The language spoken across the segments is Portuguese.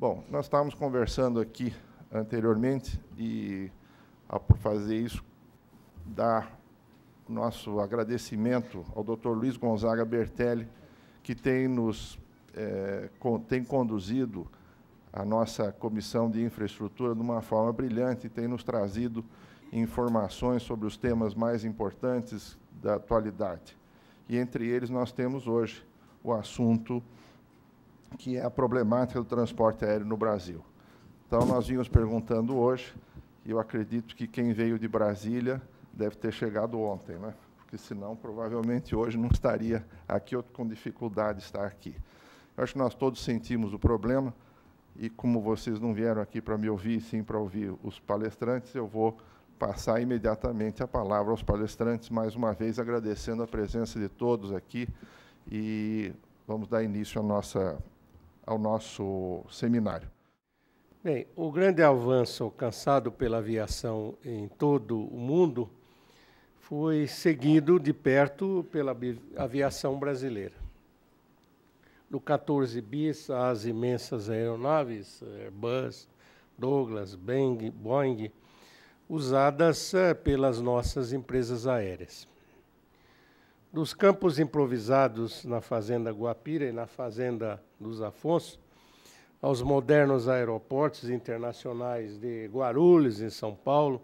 Bom, nós estávamos conversando aqui anteriormente e, por fazer isso, dar nosso agradecimento ao Dr. Luiz Gonzaga Bertelli, que tem conduzido a nossa Comissão de Infraestrutura de uma forma brilhante e tem nos trazido informações sobre os temas mais importantes da atualidade. E, entre eles, nós temos hoje o assunto que é a problemática do transporte aéreo no Brasil. Então, nós vimos perguntando hoje, e eu acredito que quem veio de Brasília deve ter chegado ontem, né? Porque, senão, provavelmente, hoje não estaria aqui ou com dificuldade de estar aqui. Eu acho que nós todos sentimos o problema, e como vocês não vieram aqui para me ouvir, sim para ouvir os palestrantes, eu vou passar imediatamente a palavra aos palestrantes, mais uma vez agradecendo a presença de todos aqui, e vamos dar início ao nosso seminário. Bem, o grande avanço alcançado pela aviação em todo o mundo foi seguido de perto pela aviação brasileira. Do 14 bis às imensas aeronaves, Airbus, Douglas, Boeing, usadas pelas nossas empresas aéreas. Dos campos improvisados na Fazenda Guapira e na Fazenda dos Afonso, aos modernos aeroportos internacionais de Guarulhos, em São Paulo,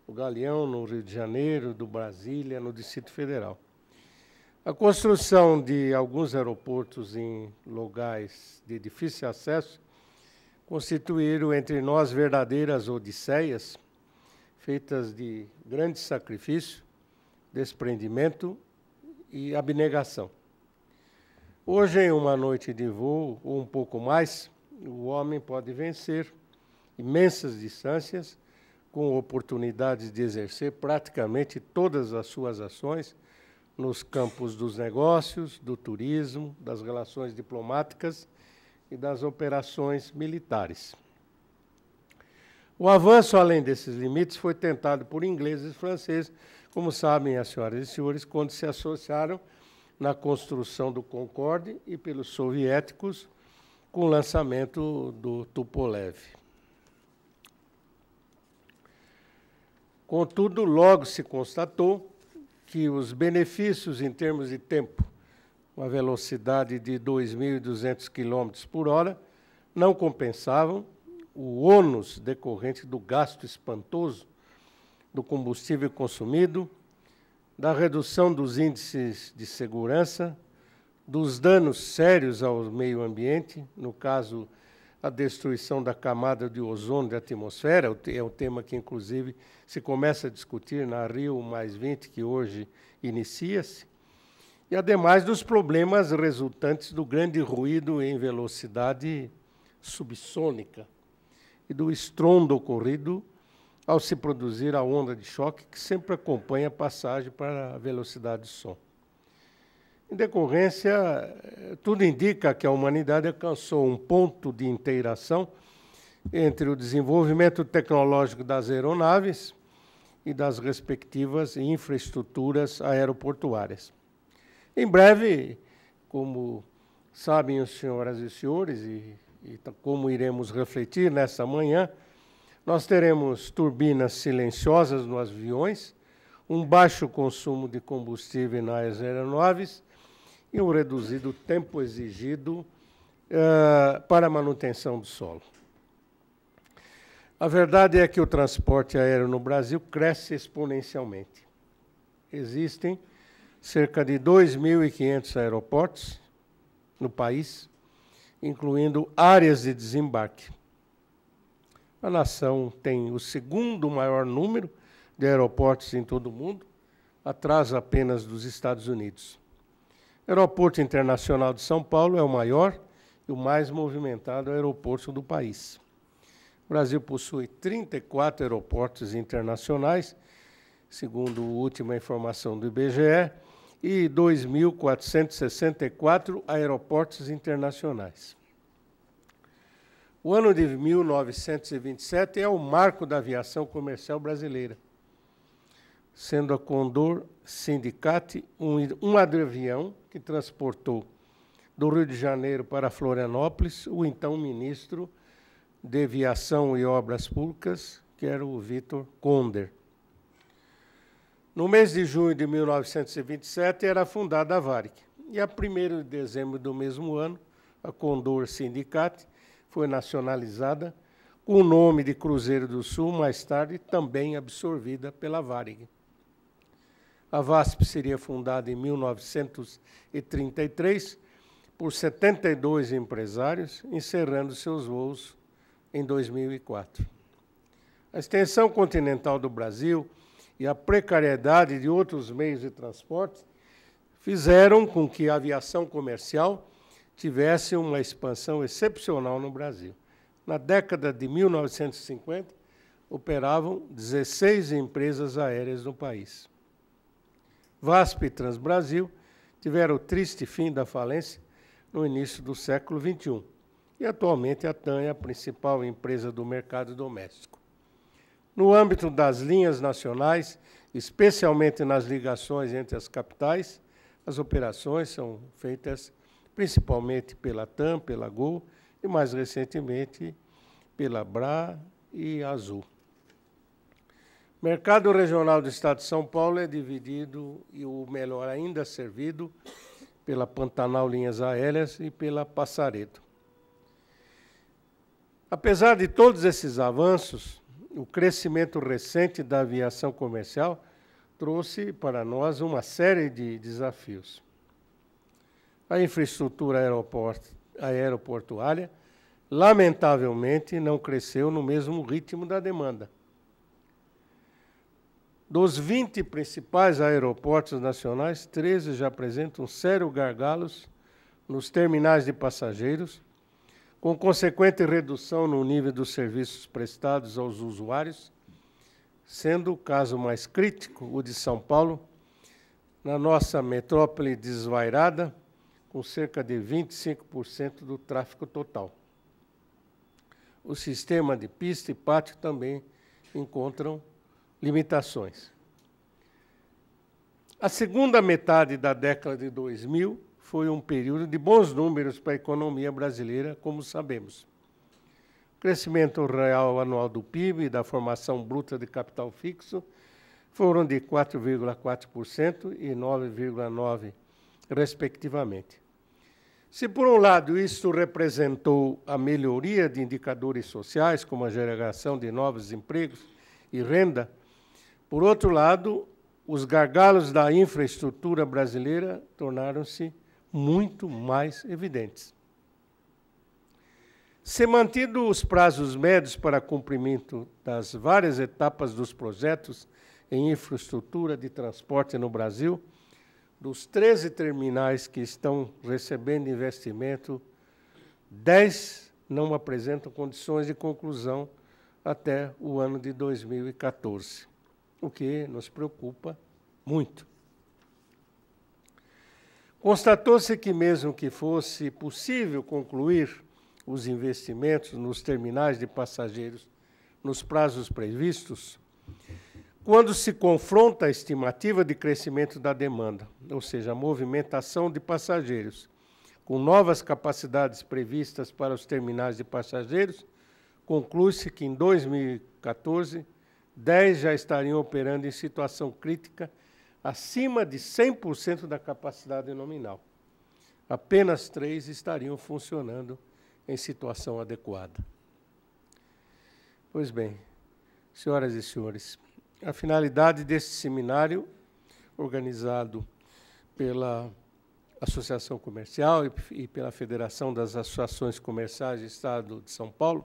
do Galeão, no Rio de Janeiro, do Brasília, no Distrito Federal. A construção de alguns aeroportos em locais de difícil acesso constituíram entre nós verdadeiras odisseias, feitas de grande sacrifício, desprendimento e abnegação. Hoje, em uma noite de voo, ou um pouco mais, o homem pode vencer imensas distâncias, com oportunidades de exercer praticamente todas as suas ações nos campos dos negócios, do turismo, das relações diplomáticas e das operações militares. O avanço além desses limites foi tentado por ingleses e franceses, como sabem as senhoras e senhores, quando se associaram na construção do Concorde e pelos soviéticos com o lançamento do Tupolev. Contudo, logo se constatou que os benefícios em termos de tempo, uma velocidade de 2.200 km por hora, não compensavam o ônus decorrente do gasto espantoso do combustível consumido, da redução dos índices de segurança, dos danos sérios ao meio ambiente, no caso, a destruição da camada de ozônio da atmosfera, é um tema que, inclusive, se começa a discutir na Rio+20, que hoje inicia-se, e, ademais, dos problemas resultantes do grande ruído em velocidade subsônica e do estrondo ocorrido ao se produzir a onda de choque que sempre acompanha a passagem para a velocidade de som. Em decorrência, tudo indica que a humanidade alcançou um ponto de inteiração entre o desenvolvimento tecnológico das aeronaves e das respectivas infraestruturas aeroportuárias. Em breve, como sabem as senhoras e senhores, e como iremos refletir nessa manhã, nós teremos turbinas silenciosas nos aviões, um baixo consumo de combustível nas aeronaves e um reduzido tempo exigido para a manutenção do solo. A verdade é que o transporte aéreo no Brasil cresce exponencialmente. Existem cerca de 2.500 aeroportos no país, incluindo áreas de desembarque. A nação tem o segundo maior número de aeroportos em todo o mundo, atrás apenas dos Estados Unidos. O Aeroporto Internacional de São Paulo é o maior e o mais movimentado aeroporto do país. O Brasil possui 34 aeroportos internacionais, segundo a última informação do IBGE, e 2.464 aeroportos internacionais. O ano de 1927 é o marco da aviação comercial brasileira, sendo a Condor Syndicate um avião que transportou do Rio de Janeiro para Florianópolis o então ministro de Viação e Obras Públicas, que era o Vitor Conder. No mês de junho de 1927 era fundada a Varig, e a 1º de dezembro do mesmo ano, a Condor Syndicate foi nacionalizada com o nome de Cruzeiro do Sul, mais tarde também absorvida pela Varig. A VASP seria fundada em 1933 por 72 empresários, encerrando seus voos em 2004. A extensão continental do Brasil e a precariedade de outros meios de transporte fizeram com que a aviação comercial tivesse uma expansão excepcional no Brasil. Na década de 1950, operavam 16 empresas aéreas no país. VASP e Transbrasil tiveram o triste fim da falência no início do século XXI, e atualmente a TAM é a principal empresa do mercado doméstico. No âmbito das linhas nacionais, especialmente nas ligações entre as capitais, as operações são feitas principalmente pela TAM, pela Gol e, mais recentemente, pela BRA e Azul. O mercado regional do Estado de São Paulo é dividido, e o melhor ainda servido, pela Pantanal Linhas Aéreas e pela Passaredo. Apesar de todos esses avanços, o crescimento recente da aviação comercial trouxe para nós uma série de desafios. A infraestrutura aeroportuária, lamentavelmente, não cresceu no mesmo ritmo da demanda. Dos 20 principais aeroportos nacionais, 13 já apresentam sérios gargalos nos terminais de passageiros, com consequente redução no nível dos serviços prestados aos usuários, sendo o caso mais crítico o de São Paulo, na nossa metrópole desvairada, com cerca de 25% do tráfego total. O sistema de pista e pátio também encontram limitações. A segunda metade da década de 2000 foi um período de bons números para a economia brasileira, como sabemos. O crescimento real anual do PIB e da formação bruta de capital fixo foram de 4,4% e 9,9%, respectivamente. Se, por um lado, isto representou a melhoria de indicadores sociais, como a geração de novos empregos e renda, por outro lado, os gargalos da infraestrutura brasileira tornaram-se muito mais evidentes. Se mantido os prazos médios para cumprimento das várias etapas dos projetos em infraestrutura de transporte no Brasil, dos 13 terminais que estão recebendo investimento, 10 não apresentam condições de conclusão até o ano de 2014, o que nos preocupa muito. Constatou-se que, mesmo que fosse possível concluir os investimentos nos terminais de passageiros nos prazos previstos, quando se confronta a estimativa de crescimento da demanda, ou seja, a movimentação de passageiros, com novas capacidades previstas para os terminais de passageiros, conclui-se que em 2014, 10 já estariam operando em situação crítica acima de 100% da capacidade nominal. Apenas 3 estariam funcionando em situação adequada. Pois bem, senhoras e senhores, a finalidade deste seminário, organizado pela Associação Comercial e pela Federação das Associações Comerciais do Estado de São Paulo,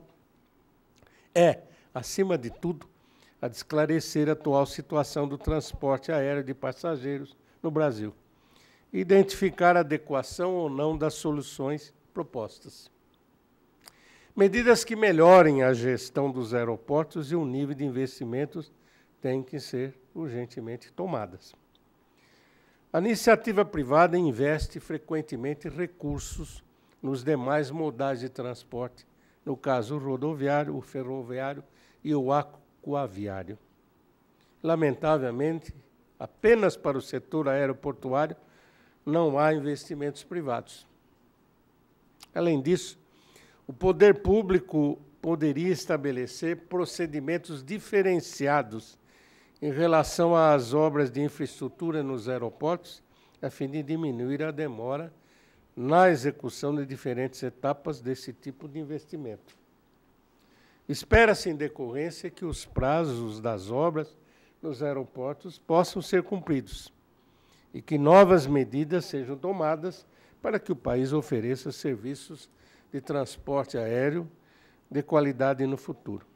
é, acima de tudo, a de esclarecer a atual situação do transporte aéreo de passageiros no Brasil e identificar a adequação ou não das soluções propostas. Medidas que melhorem a gestão dos aeroportos e o nível de investimentos têm que ser urgentemente tomadas. A iniciativa privada investe frequentemente recursos nos demais modais de transporte, no caso o rodoviário, o ferroviário e o aquaviário. Lamentavelmente, apenas para o setor aeroportuário não há investimentos privados. Além disso, o poder público poderia estabelecer procedimentos diferenciados em relação às obras de infraestrutura nos aeroportos, a fim de diminuir a demora na execução de diferentes etapas desse tipo de investimento. Espera-se, em decorrência, que os prazos das obras nos aeroportos possam ser cumpridos e que novas medidas sejam tomadas para que o país ofereça serviços de transporte aéreo de qualidade no futuro.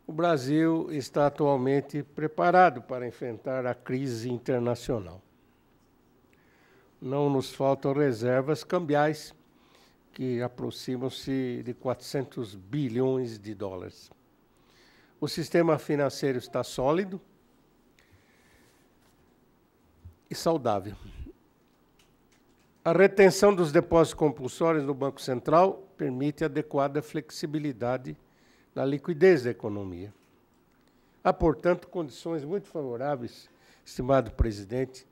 O Brasil está atualmente preparado para enfrentar a crise internacional. Não nos faltam reservas cambiais, que aproximam-se de 400 bilhões de dólares. O sistema financeiro está sólido e saudável. A retenção dos depósitos compulsórios no Banco Central permite adequada flexibilidade na liquidez da economia. Há, portanto, condições muito favoráveis, estimado presidente,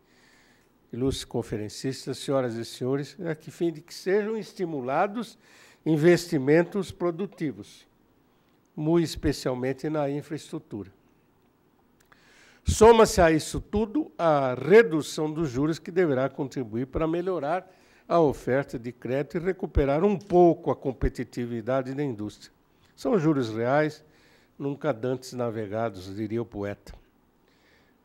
ilustres conferencistas, senhoras e senhores, a fim de que sejam estimulados investimentos produtivos, muito especialmente na infraestrutura. Soma-se a isso tudo a redução dos juros, que deverá contribuir para melhorar a oferta de crédito e recuperar um pouco a competitividade da indústria. São juros reais, nunca dantes navegados, diria o poeta.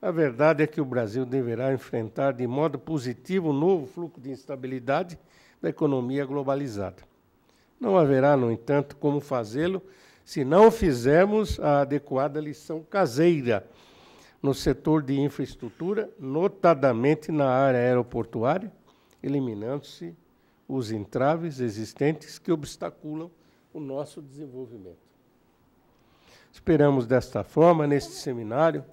A verdade é que o Brasil deverá enfrentar de modo positivo o novo fluxo de instabilidade da economia globalizada. Não haverá, no entanto, como fazê-lo se não fizermos a adequada lição caseira no setor de infraestrutura, notadamente na área aeroportuária, eliminando-se os entraves existentes que obstaculam o nosso desenvolvimento. Esperamos, desta forma, neste seminário,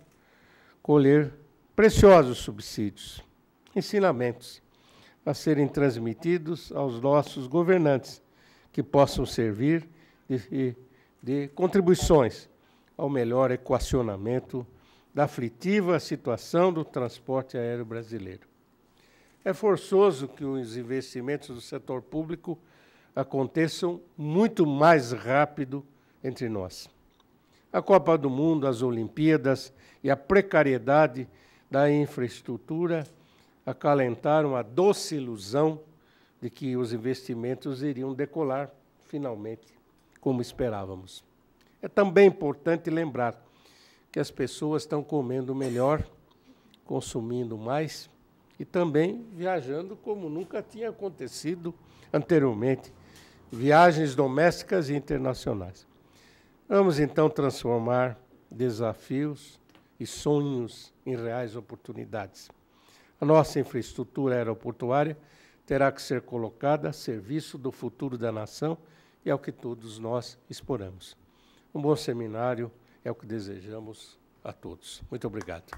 colher preciosos subsídios, ensinamentos a serem transmitidos aos nossos governantes, que possam servir de contribuições ao melhor equacionamento da aflitiva situação do transporte aéreo brasileiro. É forçoso que os investimentos do setor público aconteçam muito mais rápido entre nós. A Copa do Mundo, as Olimpíadas e a precariedade da infraestrutura acalentaram a doce ilusão de que os investimentos iriam decolar, finalmente, como esperávamos. É também importante lembrar que as pessoas estão comendo melhor, consumindo mais e também viajando como nunca tinha acontecido anteriormente, viagens domésticas e internacionais. Vamos, então, transformar desafios e sonhos em reais oportunidades. A nossa infraestrutura aeroportuária terá que ser colocada a serviço do futuro da nação e é o que todos nós exploramos. Um bom seminário é o que desejamos a todos. Muito obrigado.